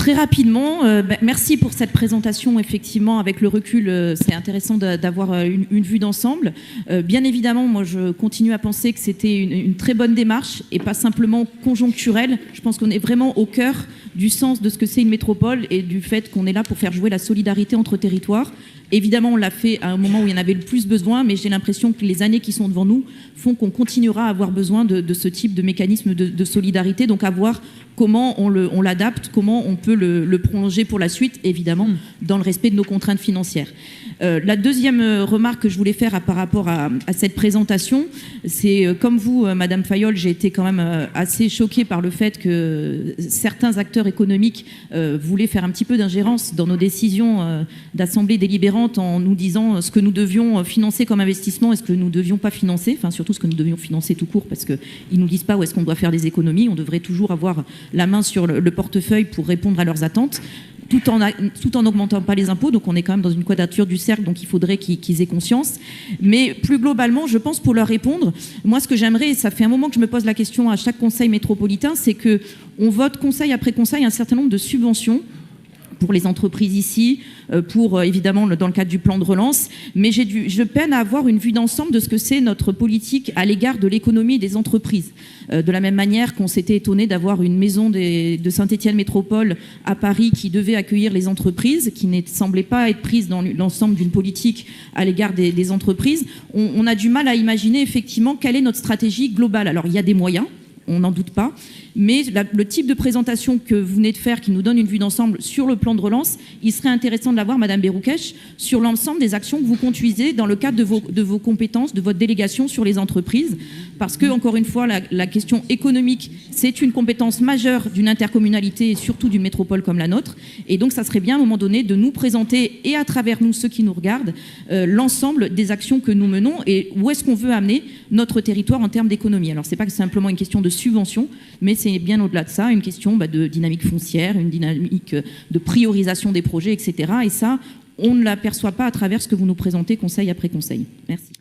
Très rapidement, merci pour cette présentation. Effectivement, avec le recul, c'est intéressant d'avoir une vue d'ensemble. Bien évidemment, moi, je continue à penser que c'était une très bonne démarche et pas simplement conjoncturelle. Je pense qu'on est vraiment au cœur du sens de ce que c'est une métropole et du fait qu'on est là pour faire jouer la solidarité entre territoires. Évidemment, on l'a fait à un moment où il y en avait le plus besoin, mais j'ai l'impression que les années qui sont devant nous font qu'on continuera à avoir besoin de ce type de mécanisme de solidarité. Donc à voir comment on l'adapte, comment on peut le prolonger pour la suite, évidemment, dans le respect de nos contraintes financières. La deuxième remarque que je voulais faire par rapport à cette présentation, c'est comme vous, Madame Fayol, j'ai été quand même assez choquée par le fait que certains acteurs économiques voulaient faire un petit peu d'ingérence dans nos décisions d'assemblée délibérante en nous disant ce que nous devions financer comme investissement et ce que nous ne devions pas financer, enfin surtout ce que nous devions financer tout court, parce qu'ils ne nous disent pas où est-ce qu'on doit faire des économies. On devrait toujours avoir la main sur le portefeuille pour répondre à leurs attentes, tout en n'augmentant pas les impôts. Donc on est quand même dans une quadrature du cercle, donc il faudrait qu'ils aient conscience. Mais plus globalement, je pense, pour leur répondre, moi ce que j'aimerais, et ça fait un moment que je me pose la question à chaque conseil métropolitain, c'est qu'on vote conseil après conseil un certain nombre de subventions pour les entreprises ici, pour évidemment dans le cadre du plan de relance, mais je peine à avoir une vue d'ensemble de ce que c'est notre politique à l'égard de l'économie et des entreprises. De la même manière qu'on s'était étonné d'avoir une maison de Saint-Étienne Métropole à Paris qui devait accueillir les entreprises, qui ne semblait pas être prise dans l'ensemble d'une politique à l'égard des entreprises, on a du mal à imaginer effectivement quelle est notre stratégie globale. Alors il y a des moyens, on n'en doute pas, mais le type de présentation que vous venez de faire, qui nous donne une vue d'ensemble sur le plan de relance, il serait intéressant de l'avoir, Madame Béroukech, sur l'ensemble des actions que vous conduisez dans le cadre de vos compétences, de votre délégation sur les entreprises, parce que, encore une fois, la question économique, c'est une compétence majeure d'une intercommunalité et surtout d'une métropole comme la nôtre, et donc ça serait bien, à un moment donné, de nous présenter, et à travers nous, ceux qui nous regardent, l'ensemble des actions que nous menons, et où est-ce qu'on veut amener notre territoire en termes d'économie. Alors, c'est pas simplement une question de subvention, mais c'est bien au-delà de ça, une question de dynamique foncière, une dynamique de priorisation des projets, etc. Et ça, on ne l'aperçoit pas à travers ce que vous nous présentez conseil après conseil. Merci.